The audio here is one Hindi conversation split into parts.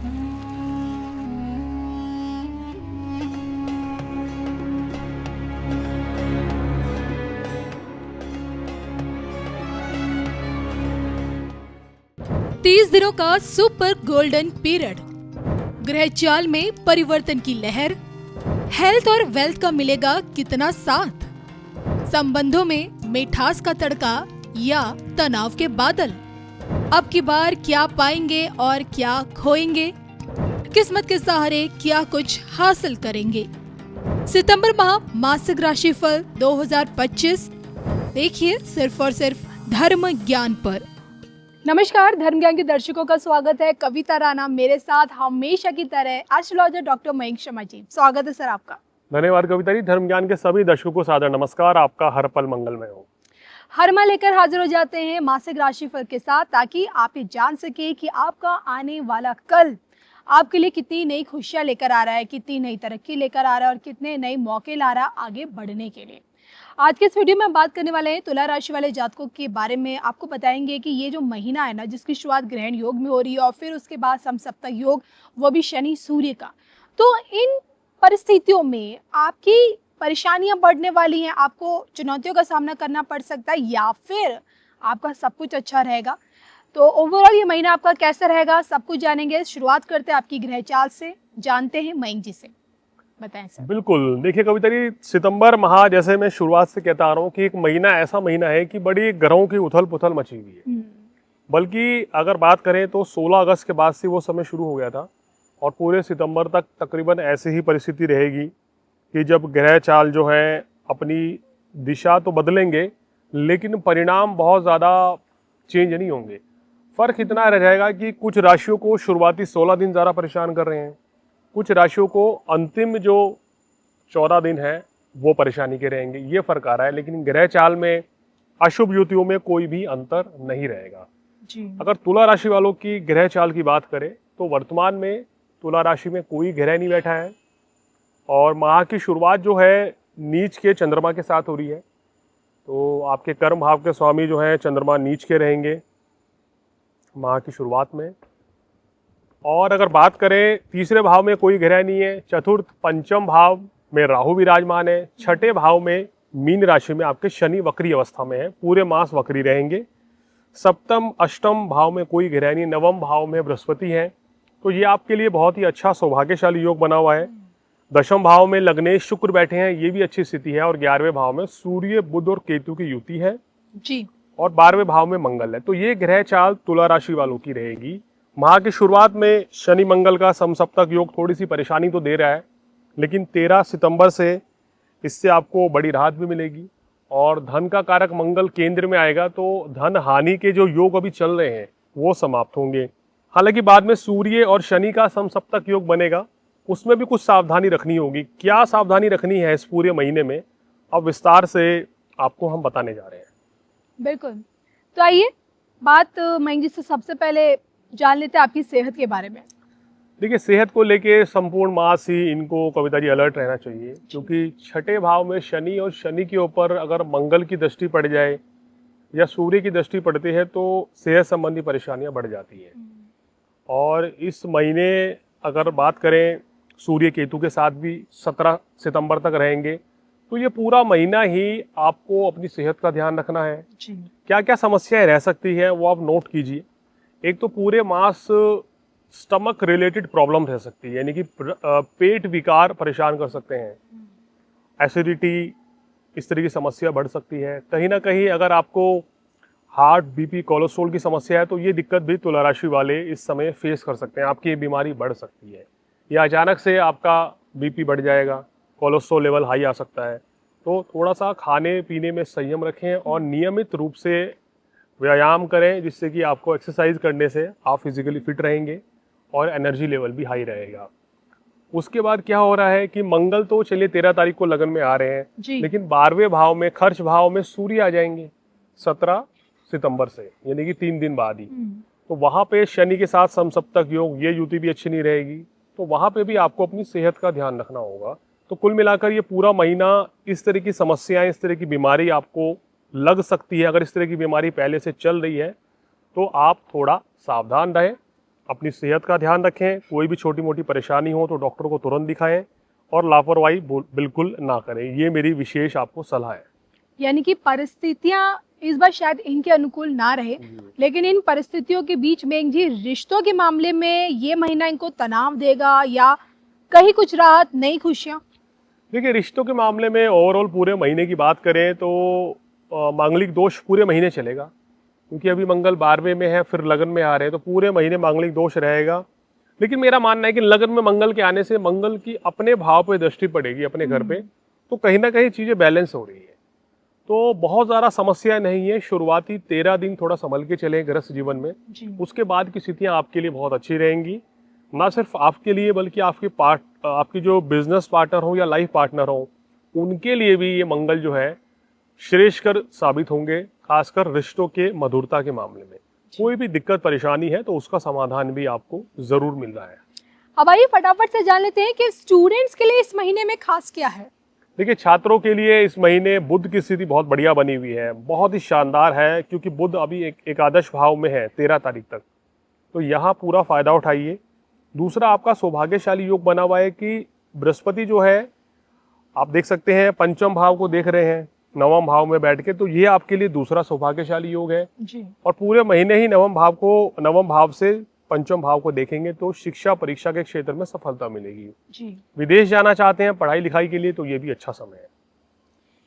तीस दिनों का सुपर गोल्डन पीरियड, ग्रह चाल में परिवर्तन की लहर, हेल्थ और वेल्थ का मिलेगा कितना साथ, संबंधों में मिठास का तड़का या तनाव के बादल। अब की बार क्या पाएंगे और क्या खोएंगे, किस्मत के सहारे क्या कुछ हासिल करेंगे। सितंबर माह मासिक राशिफल 2025 देखिए सिर्फ और सिर्फ धर्म ज्ञान पर। नमस्कार, धर्म ज्ञान के दर्शकों का स्वागत है। कविता राणा मेरे साथ हमेशा की तरह एस्ट्रोलॉजर डॉक्टर मयंक शर्मा जी। स्वागत है सर आपका। धन्यवाद कविता जी। धर्म ज्ञान के सभी दर्शकों को सादर नमस्कार। आपका हर पल मंगलमय हो। हर माह लेकर हाजिर हो जाते हैं मासिक राशिफल के साथ, ताकि आप ये जान सके कि आपका आने वाला कल आपके लिए कितनी नई खुशियां लेकर आ रहा है, कितनी नई तरक्की लेकर आ रहा है और कितने नए मौके ला रहा है आगे बढ़ने के लिए। आज के इस वीडियो में हम बात करने वाले हैं तुला राशि वाले जातकों के बारे में। आपको बताएंगे कि ये जो महीना है ना, जिसकी शुरुआत ग्रहण योग में हो रही है और फिर उसके बाद समसप्तक योग, वो भी शनि सूर्य का। तो इन परिस्थितियों में आपकी परेशानियां बढ़ने वाली हैं, आपको चुनौतियों का सामना करना पड़ सकता है, या फिर आपका सब कुछ अच्छा रहेगा। तो ओवरऑल ये महीना आपका कैसा रहेगा, सब कुछ जानेंगे। शुरुआत करते हैं आपकी ग्रह चाल से, जानते हैं मयंक जी से। बताएं सर। बिल्कुल, देखिए कविता जी, सितंबर माह जैसे मैं शुरुआत से कहता आ रहा हूँ कि एक महीना ऐसा महीना है कि बड़ी ग्रहों की उथल पुथल मची हुई है। बल्कि अगर बात करें तो 16 अगस्त के बाद से वो समय शुरू हो गया था और पूरे सितंबर तक तकरीबन ऐसी ही परिस्थिति रहेगी कि जब ग्रह चाल जो है अपनी दिशा तो बदलेंगे, लेकिन परिणाम बहुत ज़्यादा चेंज नहीं होंगे। फर्क इतना रह जाएगा कि कुछ राशियों को शुरुआती 16 दिन ज़्यादा परेशान कर रहे हैं, कुछ राशियों को अंतिम जो 14 दिन है वो परेशानी के रहेंगे। ये फर्क आ रहा है, लेकिन ग्रह चाल में अशुभ युतियों में कोई भी अंतर नहीं रहेगा जी। अगर तुला राशि वालों की ग्रह चाल की बात करें तो वर्तमान में तुला राशि में कोई ग्रह नहीं बैठा है और माह की शुरुआत जो है नीच के चंद्रमा के साथ हो रही है। तो आपके कर्म भाव के स्वामी जो है चंद्रमा नीच के रहेंगे माह की शुरुआत में। और अगर बात करें तीसरे भाव में कोई ग्रह नहीं है, चतुर्थ पंचम भाव में राहु विराजमान है, छठे भाव में मीन राशि में आपके शनि वक्री अवस्था में है, पूरे मास वक्री रहेंगे। सप्तम अष्टम भाव में कोई ग्रह नहीं, नवम भाव में बृहस्पति है। तो ये आपके लिए बहुत ही अच्छा सौभाग्यशाली योग बना हुआ है। दशम भाव में लग्नेश शुक्र बैठे हैं, ये भी अच्छी स्थिति है। और 11वें भाव में सूर्य बुध और केतु की युति है जी। और 12वें भाव में मंगल है। तो ये ग्रह चाल तुला राशि वालों की रहेगी। माह की शुरुआत में शनि मंगल का समसप्तक योग थोड़ी सी परेशानी तो दे रहा है, लेकिन 13 सितंबर से इससे आपको बड़ी राहत भी मिलेगी और धन का कारक मंगल केंद्र में आएगा, तो धन हानि के जो योग अभी चल रहे हैं वो समाप्त होंगे। हालांकि बाद में सूर्य और शनि का समसप्तक योग बनेगा, उसमें भी कुछ सावधानी रखनी होगी। क्या सावधानी रखनी है इस पूरे महीने में, अब विस्तार से आपको हम बताने जा रहे हैं। बिल्कुल, तो आइए बात मयंक जी से सबसे पहले जान लेते हैं आपकी सेहत के बारे में। देखिए, सेहत को लेके संपूर्ण मास ही इनको कविता जी अलर्ट रहना चाहिए, क्योंकि छठे भाव में शनि और शनि के ऊपर अगर मंगल की दृष्टि पड़ जाए या सूर्य की दृष्टि पड़ती है तो सेहत संबंधी परेशानियां बढ़ जाती हैं। और इस महीने अगर बात करें सूर्य केतु के साथ भी 17 सितंबर तक रहेंगे, तो ये पूरा महीना ही आपको अपनी सेहत का ध्यान रखना है जी। क्या क्या समस्याएं रह सकती है वो आप नोट कीजिए। एक तो पूरे मास स्टमक रिलेटेड प्रॉब्लम रह सकती है, यानी कि पेट विकार परेशान कर सकते हैं, एसिडिटी, इस तरह की समस्या बढ़ सकती है। कहीं ना कहीं अगर आपको हार्ट, बीपी, कोलेस्ट्रॉल की समस्या है तो ये दिक्कत भी तुला राशि वाले इस समय फेस कर सकते हैं। आपकी ये बीमारी बढ़ सकती है या अचानक से आपका बीपी बढ़ जाएगा, कोलेस्ट्रॉल लेवल हाई आ सकता है। तो थोड़ा सा खाने पीने में संयम रखें और नियमित रूप से व्यायाम करें, जिससे कि आपको एक्सरसाइज करने से आप फिजिकली फिट रहेंगे और एनर्जी लेवल भी हाई रहेगा। उसके बाद क्या हो रहा है कि मंगल तो चलिए 13 तारीख को लगन में आ रहे हैं, लेकिन 12वें भाव में खर्च भाव में सूर्य आ जाएंगे 17 सितंबर से, यानी कि 3 दिन बाद ही। तो वहाँ पे शनि के साथ समसप्तक योग, ये युति भी अच्छी नहीं रहेगी, तो वहाँ पे भी आपको अपनी सेहत का ध्यान रखना होगा। तो कुल मिलाकर ये पूरा महीना इस तरह की समस्याएं, इस तरह की बीमारी आपको लग सकती है। अगर इस तरह की बीमारी पहले से चल रही है तो आप थोड़ा सावधान रहें, अपनी सेहत का ध्यान रखें, कोई भी छोटी मोटी परेशानी हो तो डॉक्टर को तुरंत दिखाएं और लापरवाही बिल्कुल ना करें। ये मेरी विशेष आपको सलाह है। यानी कि परिस्थितियां इस बार शायद इनके अनुकूल ना रहे, लेकिन इन परिस्थितियों के बीच में जी रिश्तों के मामले में ये महीना इनको तनाव देगा या कहीं कुछ राहत, नई खुशियां? देखिए, रिश्तों के मामले में ओवरऑल पूरे महीने की बात करें तो मांगलिक दोष पूरे महीने चलेगा, क्योंकि अभी मंगल 12वें में है, फिर लगन में आ रहे हैं, तो पूरे महीने मांगलिक दोष रहेगा। लेकिन मेरा मानना है कि लगन में मंगल के आने से मंगल की अपने भाव पे दृष्टि पड़ेगी, अपने घर पे, तो कहीं ना कहीं चीज़ें बैलेंस हो रही है, तो बहुत ज़्यादा समस्या नहीं है। शुरुआती 13 दिन थोड़ा संभल के चलें गृहस्थ जीवन में, उसके बाद की स्थितियाँ आपके लिए बहुत अच्छी रहेंगी। ना सिर्फ आपके लिए बल्कि आपकी जो बिजनेस पार्टनर हो या लाइफ पार्टनर हो, उनके लिए भी ये मंगल जो है श्रेष्ठकर साबित होंगे, खासकर रिश्तों के मधुरता के मामले में। कोई भी दिक्कत परेशानी है तो उसका समाधान भी आपको जरूर मिल रहा है। अब आइए फटाफट से जान लेते हैं कि स्टूडेंट्स के लिए इस महीने में खास क्या है। देखिए, छात्रों के लिए इस महीने बुध की स्थिति बहुत बढ़िया बनी हुई है, बहुत ही शानदार है, क्योंकि बुध अभी एकादश भाव में है 13 तारीख तक, तो यहाँ पूरा फायदा उठाइए। दूसरा, आपका सौभाग्यशाली योग बना हुआ है कि बृहस्पति जो है, आप देख सकते हैं पंचम भाव को देख रहे हैं नवम भाव में बैठ के, तो ये आपके लिए दूसरा सौभाग्यशाली योग है जी। और पूरे महीने ही नवम भाव से पंचम भाव को देखेंगे तो शिक्षा परीक्षा के क्षेत्र में सफलता मिलेगी जी। विदेश जाना चाहते हैं पढ़ाई लिखाई के लिए तो ये भी अच्छा समय है।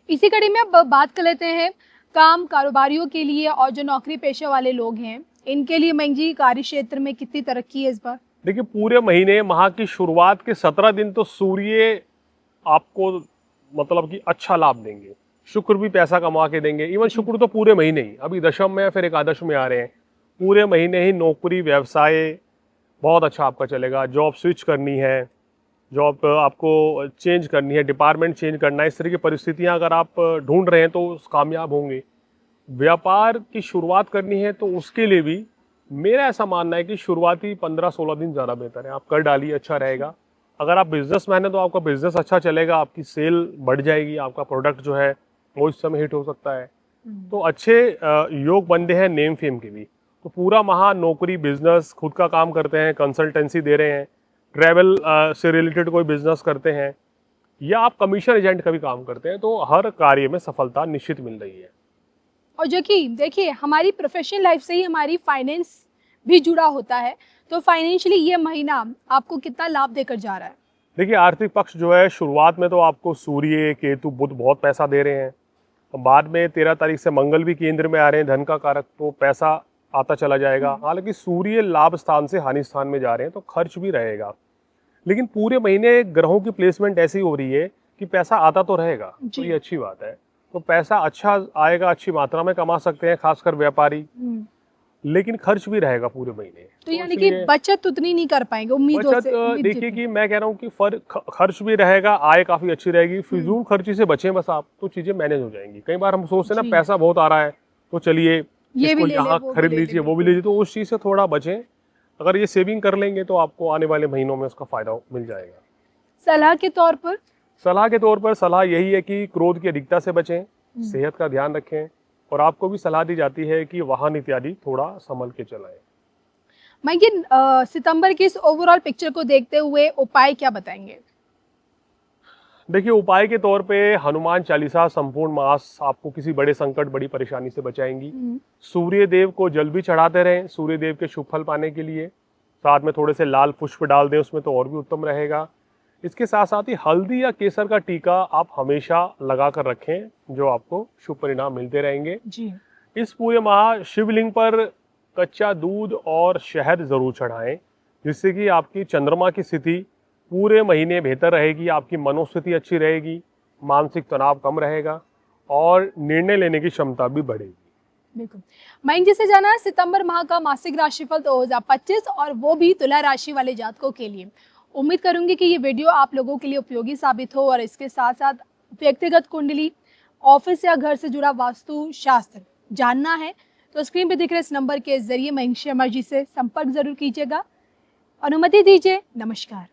इसी कड़ी में अब बात कर लेते हैं काम कारोबारियों के लिए और जो नौकरी पेशा वाले लोग हैं, इनके लिए मयंक जी कार्य क्षेत्र में कितनी तरक्की है इस बार? देखिए, पूरे महीने माह की शुरुआत के 17 दिन तो सूर्य आपको मतलब कि अच्छा लाभ देंगे, शुक्र भी पैसा कमा के देंगे। इवन शुक्र तो पूरे महीने ही, अभी दशम में फिर एकादश में आ रहे हैं, पूरे महीने ही नौकरी व्यवसाय बहुत अच्छा आपका चलेगा। जॉब स्विच करनी है, जॉब आपको चेंज करनी है, डिपार्टमेंट चेंज करना है, इस तरह की परिस्थितियां अगर आप ढूंढ रहे हैं तो कामयाब होंगे। व्यापार की शुरुआत करनी है तो उसके लिए भी मेरा ऐसा मानना है कि शुरुआती 15-16 दिन ज़्यादा बेहतर है, आप कर डालिए, अच्छा रहेगा। अगर आप बिजनेसमैन है तो आपका बिजनेस अच्छा चलेगा, आपकी सेल बढ़ जाएगी, आपका प्रोडक्ट जो है वो इस समय हिट हो सकता है। तो अच्छे योग बनते हैं नेम फेम के भी। तो पूरा माह नौकरी, बिजनेस, खुद का काम करते हैं, कंसल्टेंसी दे रहे हैं, ट्रैवल से रिलेटेड कोई बिजनेस करते हैं या आप कमीशन एजेंट का भी काम करते हैं, तो हर कार्य में सफलता निश्चित मिल रही है। और जो कि देखिए, हमारी प्रोफेशनल लाइफ से ही हमारी फाइनेंस भी जुड़ा होता है, तो फाइनेंशियली ये महीना आपको कितना लाभ देकर जा रहा है? देखिए, आर्थिक पक्ष जो है शुरुआत में तो आपको सूर्य, केतु, बुध बहुत पैसा दे रहे हैं, तो बाद में 13 तारीख से मंगल भी केंद्र में आ रहे हैं, धन का कारक, तो पैसा आता चला जाएगा। हालांकि सूर्य लाभ स्थान से हानि स्थान में जा रहे हैं तो खर्च भी रहेगा, लेकिन पूरे महीने ग्रहों की प्लेसमेंट ऐसी हो रही है कि पैसा आता तो रहेगा, तो ये अच्छी बात है। तो पैसा अच्छा आएगा, अच्छी मात्रा में कमा सकते हैं खासकर व्यापारी, लेकिन खर्च भी रहेगा पूरे महीने। तो यानी कि बचत उतनी नहीं कर पाएंगे उम्मीदों से। देखिए कि मैं कह रहा हूँ कि खर्च भी रहेगा, आय काफी अच्छी रहेगी, फिजूल खर्ची से बचें बस आप, तो चीजें मैनेज हो जाएंगी। कई बार हम सोचते हैं ना पैसा बहुत आ रहा है तो चलिए इसको यहाँ खरीद लीजिए, वो भी लीजिए, तो उस चीज से थोड़ा बचें। अगर ये सेविंग कर लेंगे तो आपको आने वाले महीनों में उसका फायदा मिल जाएगा। सलाह के तौर पर सलाह यही है कि क्रोध की अधिकता से बचें, सेहत का ध्यान रखें, और आपको भी सलाह दी जाती है कि वाहन इत्यादि थोड़ा संभल के चलाएं। मैं ये सितंबर की इस ओवरऑल पिक्चर को देखते हुए उपाय क्या बताएंगे? देखिए, उपाय के तौर पे हनुमान चालीसा संपूर्ण मास आपको किसी बड़े संकट, बड़ी परेशानी से बचाएंगी। सूर्य देव को जल भी चढ़ाते रहें सूर्य देव के शुभ फल पाने के लिए, साथ में थोड़े से लाल पुष्प डाल दें उसमें तो और भी उत्तम रहेगा। इसके साथ साथ ही हल्दी या केसर का टीका आप हमेशा लगा कर रखें, जो आपको शुभ परिणाम मिलते रहेंगे जी। इस पूरे माह शिवलिंग पर कच्चा दूध और शहद जरूर चढ़ाएं, जिससे कि आपकी चंद्रमा की स्थिति पूरे महीने बेहतर रहेगी, आपकी मनोस्थिति अच्छी रहेगी, मानसिक तनाव कम रहेगा और निर्णय लेने की क्षमता भी बढ़ेगी। बिल्कुल। मयंक जी से जाना सितंबर माह का मासिक राशिफल 2025 और वो भी तुला राशि वाले जातकों के लिए। उम्मीद करूंगी कि ये वीडियो आप लोगों के लिए उपयोगी साबित हो और इसके साथ साथ व्यक्तिगत कुंडली, ऑफिस या घर से जुड़ा वास्तु शास्त्र जानना है तो स्क्रीन पे दिख रहे इस नंबर के जरिए मयंक शर्मा जी से संपर्क जरूर कीजिएगा। अनुमति दीजिए, नमस्कार।